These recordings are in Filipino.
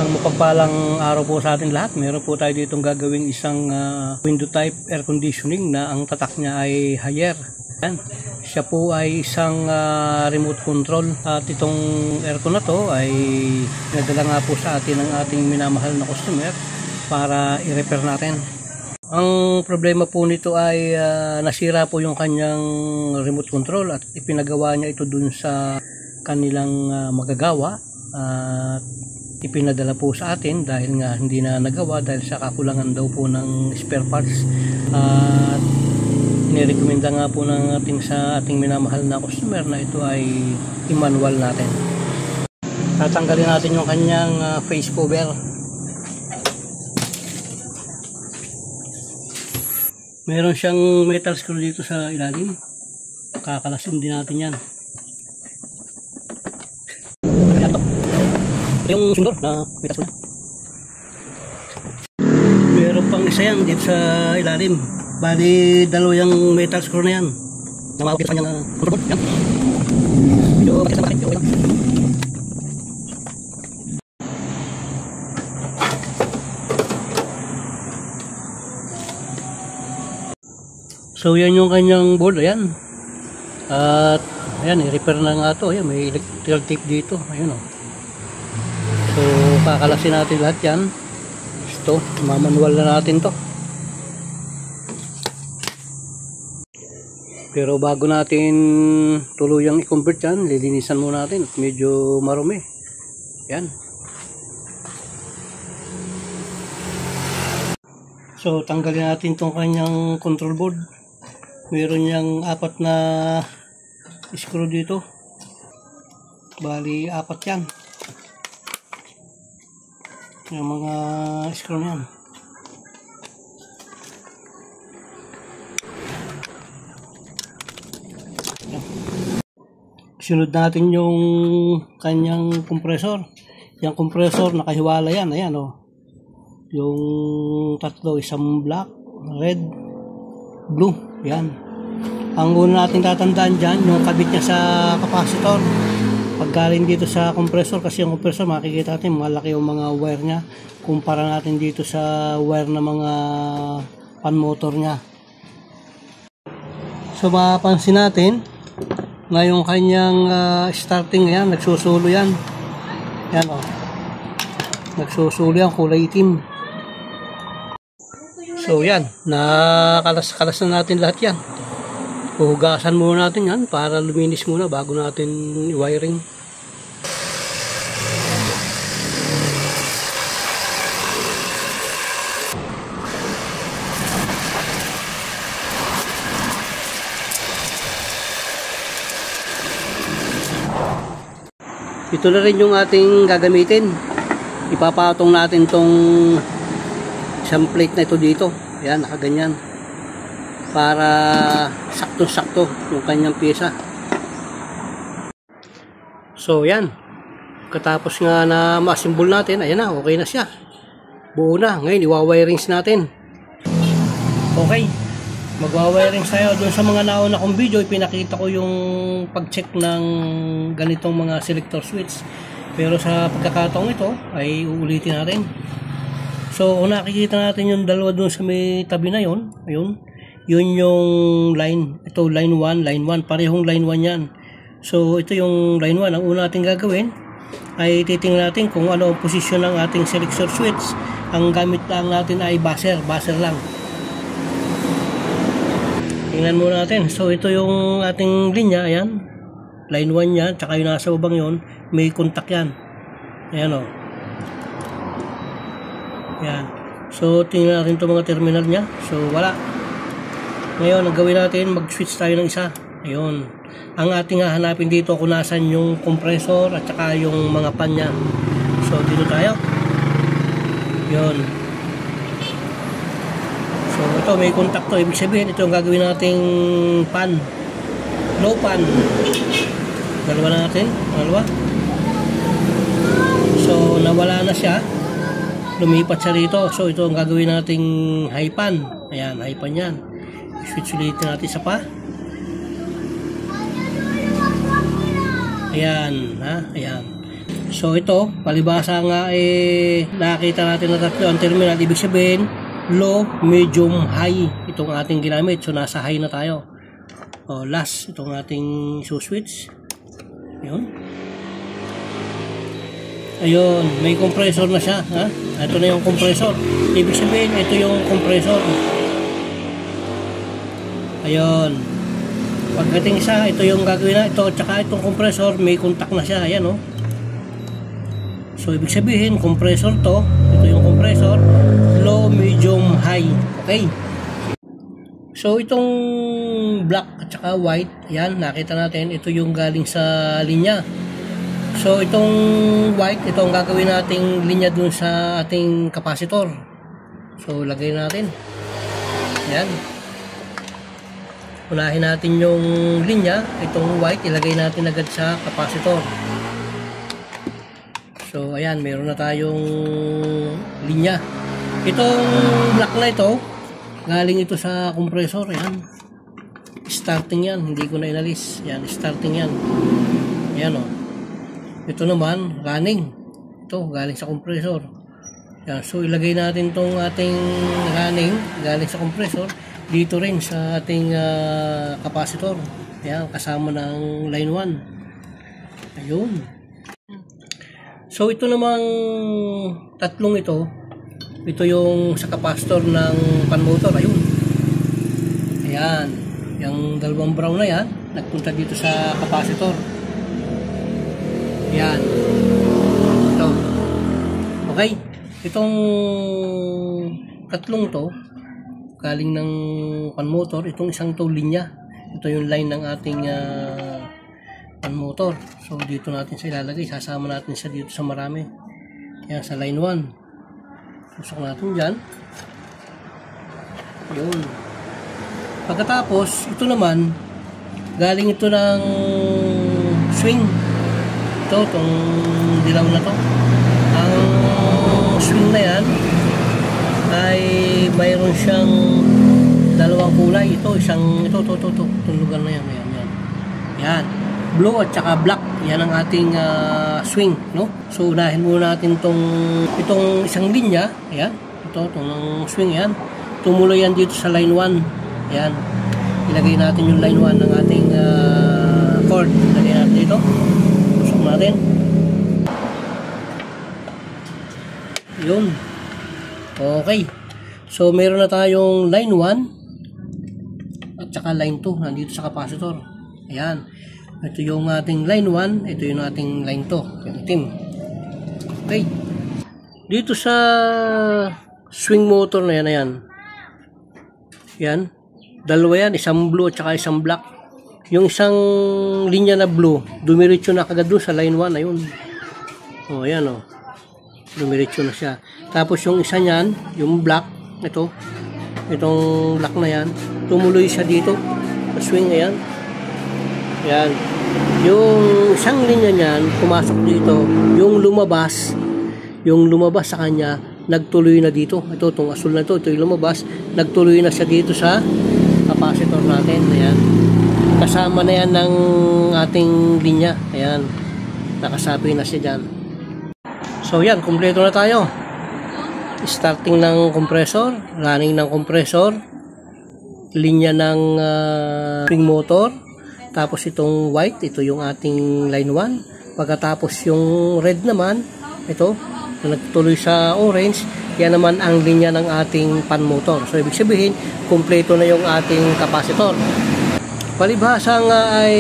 Isang mapagpalang araw po sa atin lahat. Meron po tayo ditong gagawing isang window type air conditioning na ang tatak niya ay higher. Yan. Siya po ay isang remote control at itong aircon na to ay nadala nga po sa atin ng ating minamahal na customer para i-repair natin. Ang problema po nito ay nasira po yung kanyang remote control at ipinagawa niya ito dun sa kanilang magagawa at ipinadala po sa atin dahil nga hindi na nagawa dahil sa kakulangan daw po ng spare parts at nirekomenda nga po ng sa ating minamahal na customer na ito ay i-manual natin. Tatanggalin natin yung kanyang face cover. Meron siyang metal screw dito sa ilalim, kakalasin din natin yan. Yung sundor na metal screw. Meron pang isa yan dito sa ilalim. Bali, dalawang metal screw na yan. Namawagin sa kanyang control. Yan. Medyo bakit sa bakit. Okay lang. So, yan yung kanyang board. Ayan. At, ayan, i-repair na nga ito. Ayan, may electrical tape dito. Ayan o. So, kakalasin natin lahat yan. Ito, mamanual na natin to. Pero bago natin tuluyang i-convert yan, lilinisan muna natin at medyo marumi. Yan. So, tanggalin natin itong kanyang control board. Meron niyang 4 na screw dito. Bali, 4 yan. Yung mga screw niyan. Sunod natin yung kanyang compressor. Yung compressor nakahiwala yan. Ayan o. Yung tatlo, isang black, red, blue. Yan. Ang una natin tatandaan dyan, yung kabit niya sa capacitor. Paggaling dito sa compressor, kasi yung compressor makikita natin malaki yung mga wire niya. Kumpara natin dito sa wire na mga pan motor niya. So mapapansin natin, ngayong kanyang starting, yan, nagsusulo yan. Yan o. Nagsusulo yan, kulay itim. So yan, nakalas na natin lahat yan. Hugasan muna natin yan para luminis muna bago natin i-wiring. Ito na rin yung ating gagamitin. Ipapatong natin tong isang plate na ito dito. Ayan, nakaganyan. Para sakto-sakto yung kanyang pyesa. So, yan. Katapos nga na ma-assemble natin, ayan na, okay na siya. Buo na. Ngayon, iwa-wirings natin. Okay. Magwa-wirings tayo. Doon sa mga nauna kong video, ipinakita ko yung pag-check ng ganitong mga selector switch. Pero sa pagkakataong ito, ay uulitin natin. So, nakikita natin yung dalawa doon sa may tabi na yun. Ayun. Yun yung line. Ito, line 1, line 1. Parehong line 1 yan. So, ito yung line 1. Ang una natin gagawin ay titingnan natin kung ano ang posisyon ng ating selector switch. Ang gamit lang natin ay buzzer. Buzzer lang. Tingnan muna natin. So, ito yung ating linya. Ayan. Line 1 yan. Tsaka yung nasa ubang yun. May contact yan. Ayan o. Ayan. So, tingnan natin itong mga terminal niya. So, wala. Ngayon, ang gawin natin, mag-switch tayo ng isa. Ayun. Ang ating hahanapin dito kung nasan yung compressor at saka yung mga pan niya. So, dito tayo. Yun. So, ito, may contact to. Ibig sabihin, ito yung gagawin nating pan. Low pan. Dalawa na natin. Dalawa. So, nawala na siya. Lumipat siya rito. So, ito ang gagawin nating high pan. Ayan, high pan yan. Switch ulit natin sa pa. Ayan, ha? Ayan. So ito, palibasa nga nakita natin na tatlo ang terminal. Ibig sabihin, low, medium, high. Itong ating ginamit. So nasa high na tayo. Last, itong ating switch. Yun. Ayun, may compressor na siya. Ha? Ito na yung compressor. Ibig sabihin, ito yung compressor. Ayun. Pagdating sa, ito yung gagawin na. Ito, tsaka itong compressor, may contact na siya. Ayan, oh. So, ibig sabihin, compressor to. Ito yung compressor. Low, medium, high. Okay? So, itong black at saka white, yan, nakita natin, ito yung galing sa linya. So, itong white, ito ang gagawin nating linya dun sa ating capacitor. So, lagay natin. Yan. Unahin natin yung linya. Itong white, ilagay natin agad sa capacitor. So, ayan, meron na tayong linya. Itong black na ito, galing ito sa compressor. Ayan. Starting yan. Hindi ko na inalis. Ayan, starting yan. Ayan, o. Ito naman, running. Ito, galing sa compressor. Ayan, so, ilagay natin itong ating running, galing sa compressor, dito rin sa ating capacitor. Ayan, kasama ng line 1. Ayun. So, ito namang tatlong ito yung sa capacitor ng pan motor. Ayun. Ayan. Yung dalawang brown na yan, nagpunta dito sa capacitor. Ayan. Ito. Okay. Itong tatlong to, galing ng pan motor. Itong isang to linya. Ito yung line ng ating pan motor. So, dito natin siya ilalagay. Sasama natin siya dito sa marami. Ayan, sa line 1. Susok natin dyan. Yun. Pagkatapos, ito naman, galing ito ng swing. Ito, itong dilaw na to. Ang swing na yan, ay mayroon siyang dalawang kulay. Ito, itong lugar na yan. Yan. Blue at saka black. Yan ang ating swing, no? So, unahin muna natin itong isang linya. Ayan. Itong swing yan. Tumuloy yan dito sa line 1. Ayan. Ilagay natin yung line 1 ng ating cord. Ilagay natin dito. Pusok natin. Yun. Okay. So, meron na tayong line 1 at saka line 2 nandito sa capacitor. Ayan. Ito yung ating line 1, ito yung ating line 2, yung itim. Okay. Dito sa swing motor na yan, yan. Dalawa yan, isang blue at saka isang black. Yung isang linya na blue, dumiretso na kagad doon sa line 1, ayun. O, ayan o. Dumiretso na siya. Tapos yung isa niyan, yung black, itong black na yan, tumuloy siya dito sa swing, ayan. Yan. Yung isang linya niyan, pumasok dito, yung lumabas sa kanya, nagtuloy na dito. Ito, itong asul na ito yung lumabas, nagtuloy na siya dito sa capacitor natin. Ayan. Kasama na yan ng ating linya. Ayan. Nakasabi na siya dyan. So, yan. Kumpleto na tayo. Starting ng compressor, running ng compressor, linya ng swing motor, tapos itong white, ito yung ating line 1. Pagkatapos yung red naman, ito, na nagtuloy sa orange, yan naman ang linya ng ating pan motor. So, ibig sabihin, kumpleto na yung ating capacitor. Palibhasa nga ay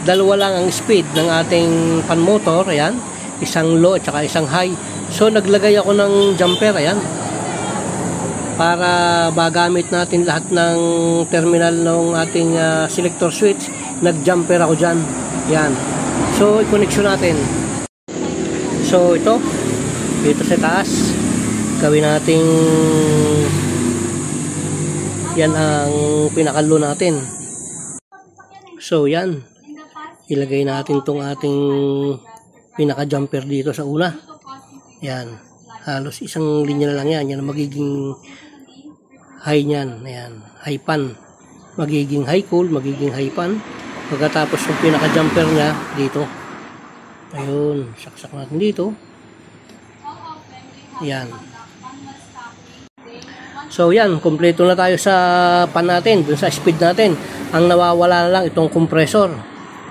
dalawa lang ang speed ng ating pan motor, ayan, isang low at saka isang high. So, naglagay ako ng jumper, ayan, para magamit natin lahat ng terminal ng ating selector switch. Nag-jumper ako dyan. Yan. So, i-connection natin. So, ito. Dito sa taas. Gawin natin. Yan ang pinakalo natin. So, yan. Ilagay natin tong ating pinaka-jumper dito sa una. Yan. Halos isang linya na lang yan. Yan ang magiging high niyan. Ayan. High pan. Magiging high cool, magiging high pan. Pagkatapos yung pinaka-jumper niya dito. Ayun, saksak natin dito. Yan. So yan, kumpleto na tayo sa pan natin, dun sa speed natin. Ang nawawala na lang itong compressor.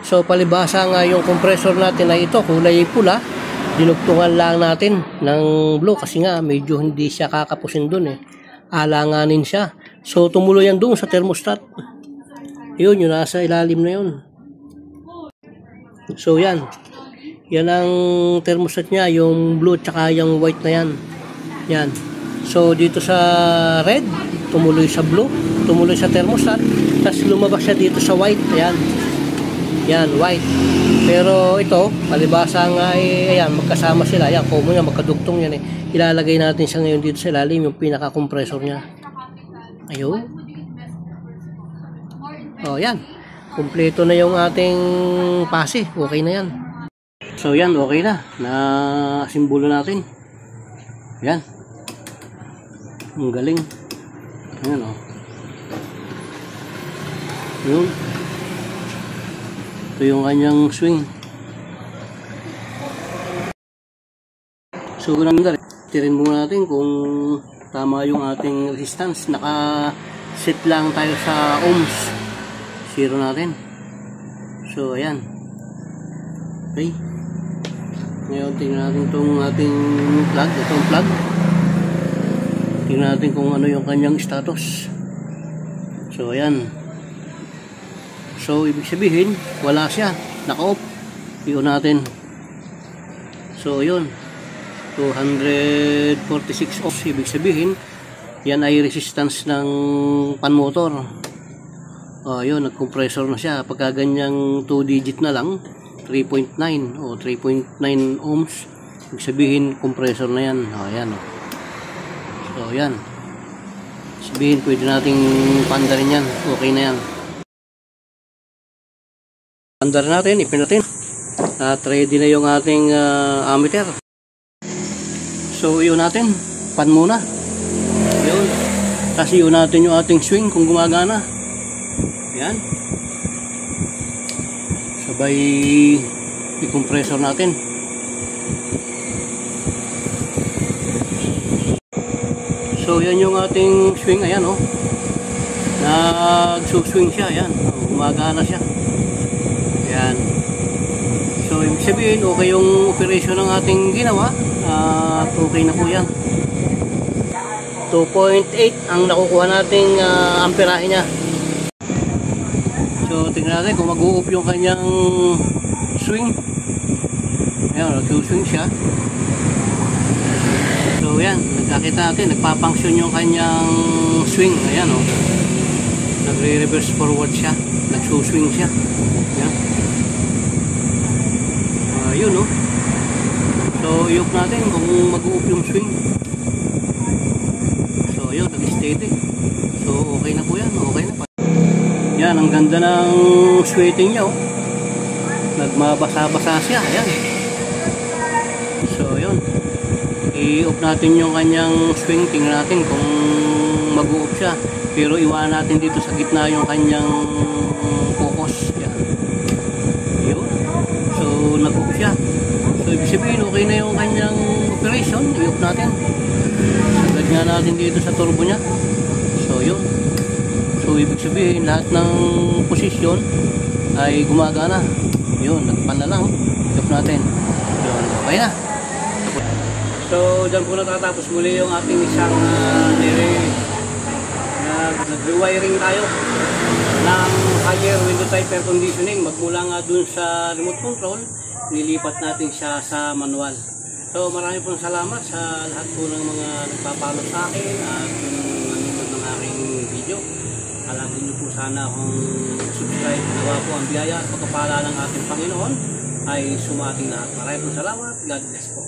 So palibhasa nga yung compressor natin ay ito, kulay pula. Dinugtungan lang natin ng blue kasi nga medyo hindi siya kakapusin dun eh. Alanganin siya. So tumuloy yan doon sa thermostat. Yun, yung nasa ilalim na yun. So yan. Yan ang thermostat niya, yung blue tsaka yung white na yan. Yan. So dito sa red, tumuloy sa blue, tumuloy sa thermostat, tapos lumabas siya dito sa white. Ayan. Yan, white. Pero ito, palibhasa nga ayan, magkasama sila. Ayan, common yan, magkadugtong yan eh. Ilalagay natin siya ngayon dito sa ilalim, yung pinaka-compressor niya. Ayun. Oh, yan. Kumpleto na yung ating pase. Okay na yan. So yan, okay na. Na-simbolo natin. Yan. Ang galing. Ayan o. Yun. Ito yung kanyang swing. So tirin muna natin kung tama yung ating resistance. Naka-set lang tayo sa ohms. Zero natin. So ayan. Okay. Ngayon tingnan natin itong ating plug. Itong plug. Tingnan natin kung ano yung kanyang status. So ayan. So ibig sabihin wala siya. Naka-off. Iyon natin. So yun. 246 ohms. Ibig sabihin yan ay resistance ng pan motor. Yun, nag-compressor na siya. Pagka ganyang 2 digit na lang, 3.9 o 3.9 ohms, ibig sabihin compressor na yan. Ayan. So yan. Sabihin pwede nating pandarin yan. Okay na yan. Pandar natin, ipin natin. At ready na yung ating ammeter. So yun natin, pan muna. Yun. Tapos yun natin yung ating swing kung gumagana. Yan. Sabay i-compressor natin. So yan yung ating swing. Ayan o. Nag-swing siya. Ayan. Gumagana siya. Ayan. So ibig sabihin okay yung operation ng ating ginawa. At okay na po yan. 2.8 ang nakukuha nating amperahe niya. So tingnan natin kung mag-u-off yung kanyang swing. Ayan, nag-swing siya. So yan, nagkakita natin, nagpapunction yung kanyang swing. Ayan o. Nagre-reverse forward siya. Nag-swing siya. Ayan. Yun o. So i-off natin kung mag-u-off yung swing. So yun, nag-steady. So okay na po yan, okay na pa. Yan, ang ganda ng sweating niya, oh. Nagmabasa-basa siya, ayan. So, yun. I-off natin yung kanyang swing. Tingnan natin kung mag-u-off siya. Pero iwanan natin dito sa gitna yung kanyang focus. Yan. Yun. So, nag-off siya. So, ibig sabihin, okay na yung kanyang operation. I-off natin. Sagad nga natin dito sa turbo niya. So, yun. So, ibig sabihin, lahat ng posisyon ay gumagana. Yun, nagpan na lang. Stop natin. Yun, okay na. So, dyan po natatapos muli yung ating isang nag-rewiring tayo ng higher window type air conditioning. Magmula nga dun sa remote control, nilipat natin siya sa manual. So, marami pong salamat sa lahat po ng mga nagpapalo sa akin at nanonood ng aking video. Alagin niyo po sana akong subscribe. Nawa po ang biyaya at pagkapala ng ating Panginoon ay sumating lahat. Maraming salamat. God bless po.